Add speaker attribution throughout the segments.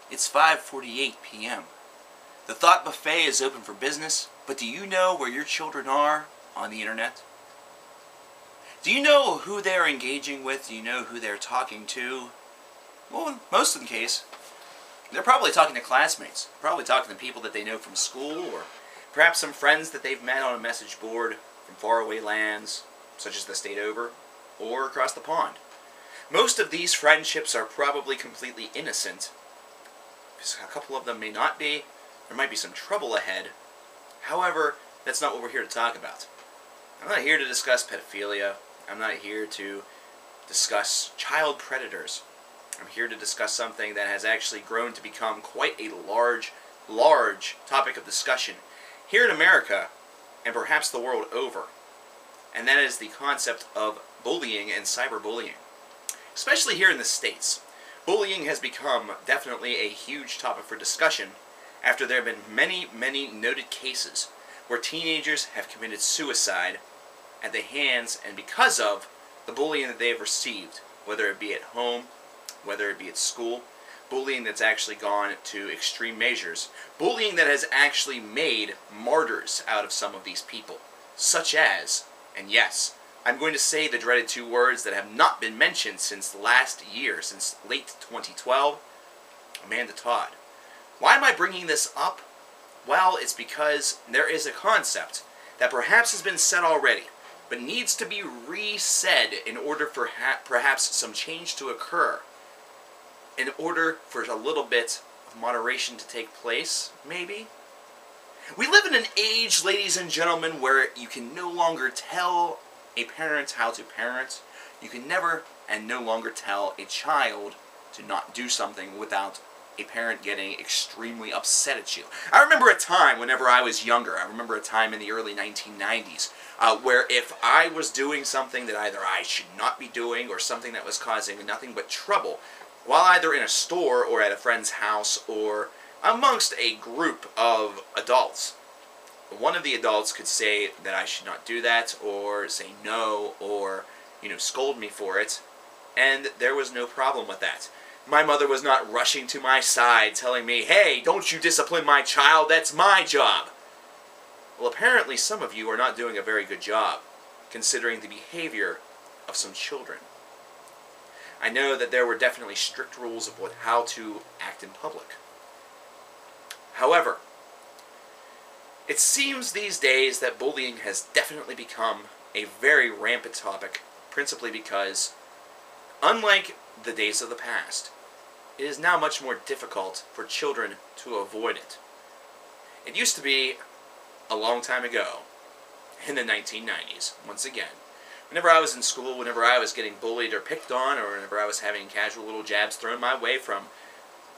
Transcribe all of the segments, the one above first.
Speaker 1: It's 5:48 p.m. The Thought Buffet is open for business, but do you know where your children are on the internet? Do you know who they're engaging with? Do you know who they're talking to? Well, in most of the case, they're probably talking to classmates, probably talking to people that they know from school, or perhaps some friends that they've met on a message board from faraway lands, such as the state over, or across the pond. Most of these friendships are probably completely innocent. A couple of them may not be. There might be some trouble ahead. However, that's not what we're here to talk about. I'm not here to discuss pedophilia. I'm not here to discuss child predators. I'm here to discuss something that has actually grown to become quite a large topic of discussion here in America and perhaps the world over. And that is the concept of bullying and cyberbullying. Especially here in the States. Bullying has become definitely a huge topic for discussion after there have been many noted cases where teenagers have committed suicide at the hands and because of the bullying that they have received, whether it be at home, whether it be at school, bullying that's actually gone to extreme measures, bullying that has actually made martyrs out of some of these people, such as, and yes, I'm going to say the dreaded two words that have not been mentioned since last year, since late 2012, Amanda Todd. Why am I bringing this up? Well, it's because there is a concept that perhaps has been said already, but needs to be re-said in order for perhaps some change to occur, in order for a little bit of moderation to take place, maybe? We live in an age, ladies and gentlemen, where you can no longer tell a parent how to parent. You can never and no longer tell a child to not do something without a parent getting extremely upset at you. I remember a time whenever I was younger, I remember a time in the early 1990s, where if I was doing something that either I should not be doing or something that was causing nothing but trouble, while either in a store or at a friend's house or amongst a group of adults, one of the adults could say that I should not do that, or say no, or, scold me for it, and there was no problem with that. My mother was not rushing to my side telling me, hey, don't you discipline my child, that's my job. Well, apparently some of you are not doing a very good job, considering the behavior of some children. I know that there were definitely strict rules of how to act in public. However, it seems these days that bullying has definitely become a very rampant topic, principally because, unlike the days of the past, it is now much more difficult for children to avoid it. It used to be a long time ago, in the 1990s, once again. Whenever I was in school, whenever I was getting bullied or picked on, or whenever I was having casual little jabs thrown my way from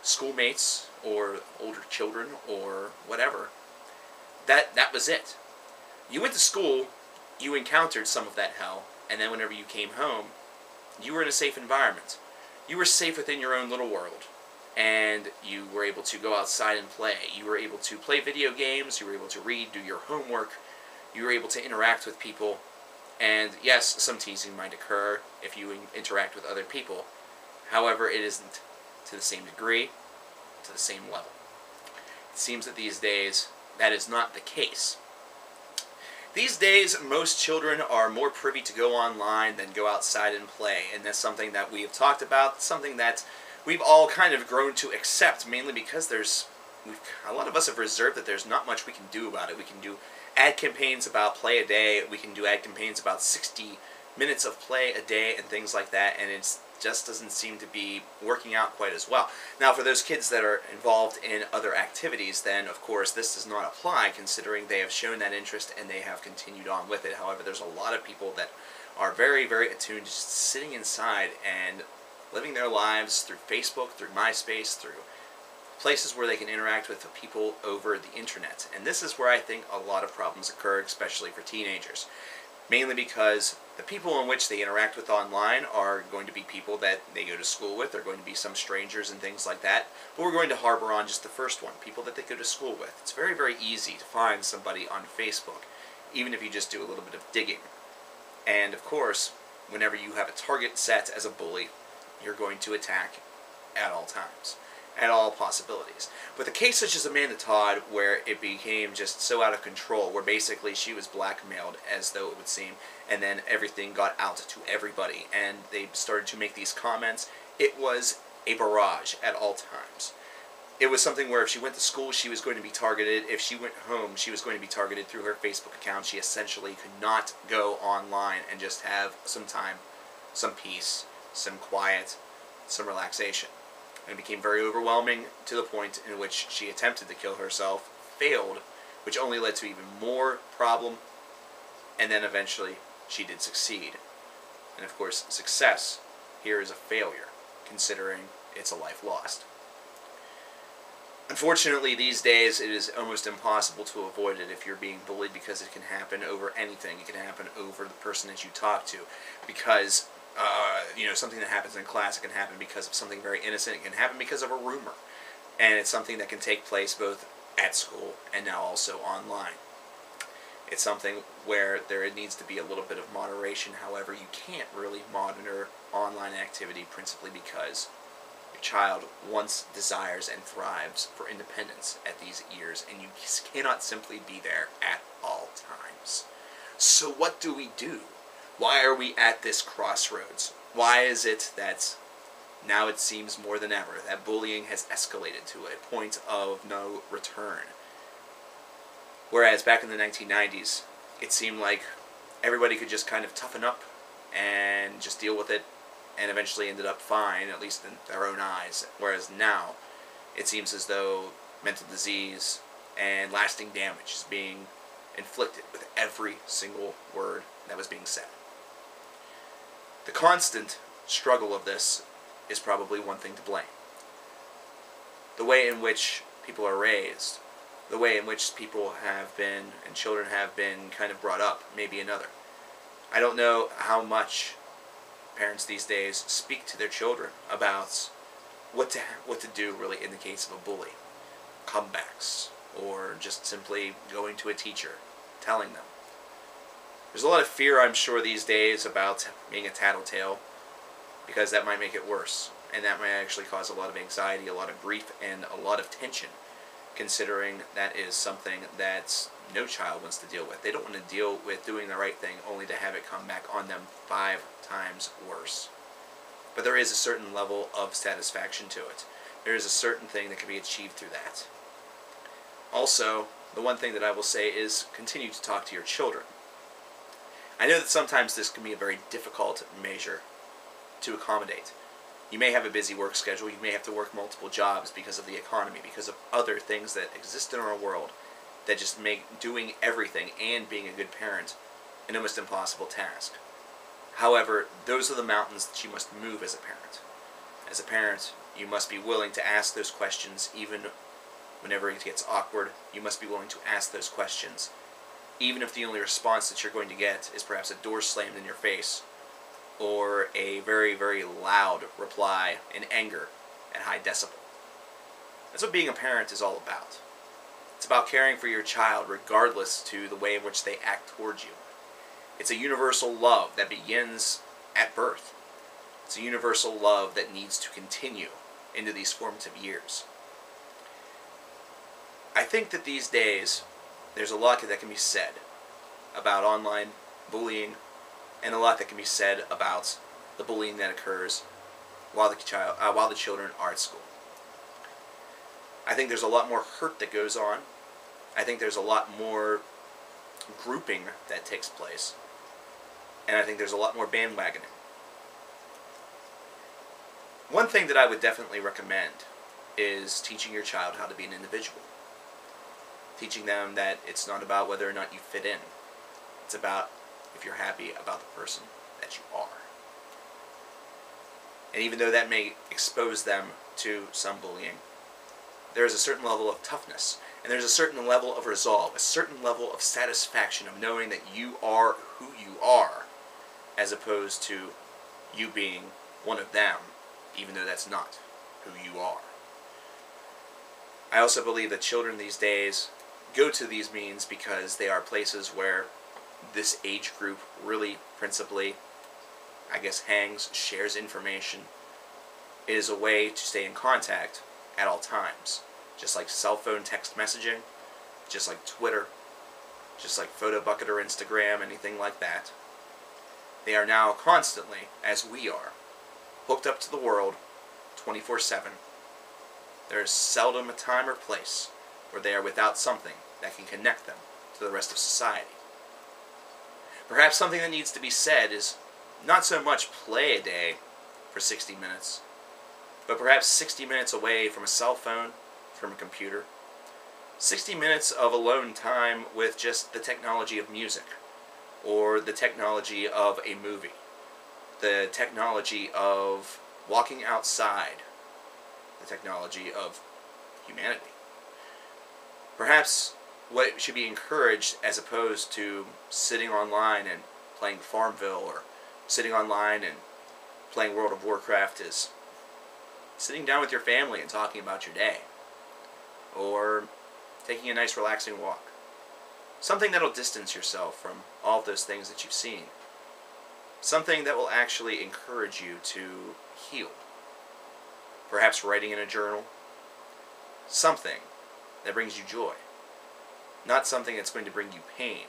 Speaker 1: schoolmates or older children or whatever, that was it. You went to school, you encountered some of that hell, and then whenever you came home, you were in a safe environment. You were safe within your own little world, and you were able to go outside and play. You were able to play video games, you were able to read, do your homework, you were able to interact with people, and yes, some teasing might occur if you interact with other people. However, it isn't to the same degree, to the same level. It seems that these days, that is not the case. These days, most children are more privy to go online than go outside and play, and that's something that we have talked about, something that we've all kind of grown to accept, mainly because a lot of us have reserved that there's not much we can do about it. We can do ad campaigns about play a day, we can do ad campaigns about 60 minutes of play a day and things like that, and it just doesn't seem to be working out quite as well. Now, for those kids that are involved in other activities, then of course this does not apply, considering they have shown that interest and they have continued on with it. However, there's a lot of people that are very attuned to just sitting inside and living their lives through Facebook, through MySpace, through places where they can interact with people over the internet. And this is where I think a lot of problems occur, especially for teenagers. Mainly because the people in which they interact with online are going to be people that they go to school with. They're going to be some strangers and things like that. But we're going to harbor on just the first one, people that they go to school with. It's very easy to find somebody on Facebook, even if you just do a little bit of digging. And of course, whenever you have a target set as a bully, you're going to attack at all times.
Speaker 2: at all possibilities. With a case such as Amanda Todd, where it became just so out of control, where basically she was blackmailed, as though it would seem, and then everything got out to everybody, and they started to make these comments, it was a barrage at all times. It was something where if she went to school, she was going to be targeted. If she went home, she was going to be targeted through her Facebook account. She essentially could not go online and just have some time, some peace, some quiet, some relaxation. And it became very overwhelming to the point in which she attempted to kill herself, failed, which only led to even more problem, and then eventually she did succeed. And of course, success here is a failure, considering it's a life lost. Unfortunately, these days, it is almost impossible to avoid it if you're being bullied, because it can happen over anything. It can happen over the person that you talk to, because something that happens in class, it can happen because of something very innocent. It can happen because of a rumor. And it's something that can take place both at school and now also online. It's something where there needs to be a little bit of moderation. However, you can't really monitor online activity, principally because your child wants, desires, and thrives for independence at these years, and you cannot simply be there at all times. So what do we do? Why are we at this crossroads? Why is it that now it seems more than ever that bullying has escalated to a point of no return? Whereas back in the 1990s, it seemed like everybody could just kind of toughen up and just deal with it, and eventually ended up fine, at least in their own eyes. Whereas now, it seems as though mental disease and lasting damage is being inflicted with every single word that was being said. The constant struggle of this is probably one thing to blame. The way in which people are raised, the way in which people have been, and children have been kind of brought up, may be another. I don't know how much parents these days speak to their children about what to do really in the case of a bully. Comebacks, or just simply going to a teacher, telling them. There's a lot of fear, I'm sure, these days about being a tattletale, because that might make it worse, and that might actually cause a lot of anxiety, a lot of grief, and a lot of tension, considering that is something that no child wants to deal with. They don't want to deal with doing the right thing only to have it come back on them 5 times worse. But there is a certain level of satisfaction to it. There is a certain thing that can be achieved through that. Also, the one thing that I will say is continue to talk to your children. I know that sometimes this can be a very difficult measure to accommodate. You may have a busy work schedule, you may have to work multiple jobs because of the economy, because of other things that exist in our world that just make doing everything and being a good parent an almost impossible task. However, those are the mountains that you must move as a parent. As a parent, you must be willing to ask those questions even whenever it gets awkward. You must be willing to ask those questions, even if the only response that you're going to get is perhaps a door slammed in your face, or a very, very loud reply in anger at high decibel. That's what being a parent is all about. It's about caring for your child regardless to the way in which they act towards you. It's a universal love that begins at birth. It's a universal love that needs to continue into these formative years. I think that these days, there's a lot that can be said about online bullying, and a lot that can be said about the bullying that occurs while the children are at school. I think there's a lot more hurt that goes on. I think there's a lot more grouping that takes place. And I think there's a lot more bandwagoning. One thing that I would definitely recommend is teaching your child how to be an individual. Teaching them that it's not about whether or not you fit in. It's about if you're happy about the person that you are. And even though that may expose them to some bullying, there is a certain level of toughness, and there's a certain level of resolve, a certain level of satisfaction of knowing that you are who you are, as opposed to you being one of them, even though that's not who you are. I also believe that children these days go to these means because they are places where this age group really principally, I guess, shares information. It is a way to stay in contact at all times. Just like cell phone text messaging, just like Twitter, just like Photobucket or Instagram, anything like that. They are now constantly, as we are, hooked up to the world 24/7. There is seldom a time or place where they are without something that can connect them to the rest of society. Perhaps something that needs to be said is not so much play a day for 60 minutes, but perhaps 60 minutes away from a cell phone, from a computer. 60 minutes of alone time with just the technology of music, or the technology of a movie, the technology of walking outside, the technology of humanity. Perhaps what should be encouraged, as opposed to sitting online and playing Farmville, or sitting online and playing World of Warcraft, is sitting down with your family and talking about your day, or taking a nice relaxing walk. Something that'll distance yourself from all of those things that you've seen. Something that will actually encourage you to heal. Perhaps writing in a journal. Something that brings you joy. Not something that's going to bring you pain.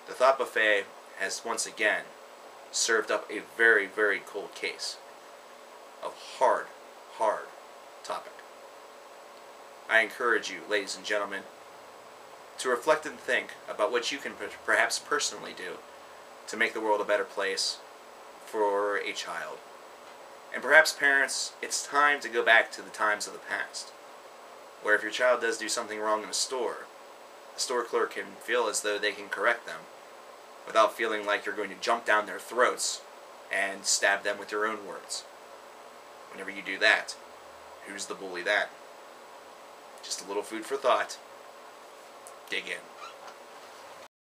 Speaker 2: The Thought Buffet has once again served up a very, very cold case of hard topic. I encourage you, ladies and gentlemen, to reflect and think about what you can perhaps personally do to make the world a better place for a child. And perhaps, parents, it's time to go back to the times of the past, where if your child does do something wrong in a store, the store clerk can feel as though they can correct them without feeling like you're going to jump down their throats and stab them with your own words. Whenever you do that, who's the bully then? Just a little food for thought. Dig in.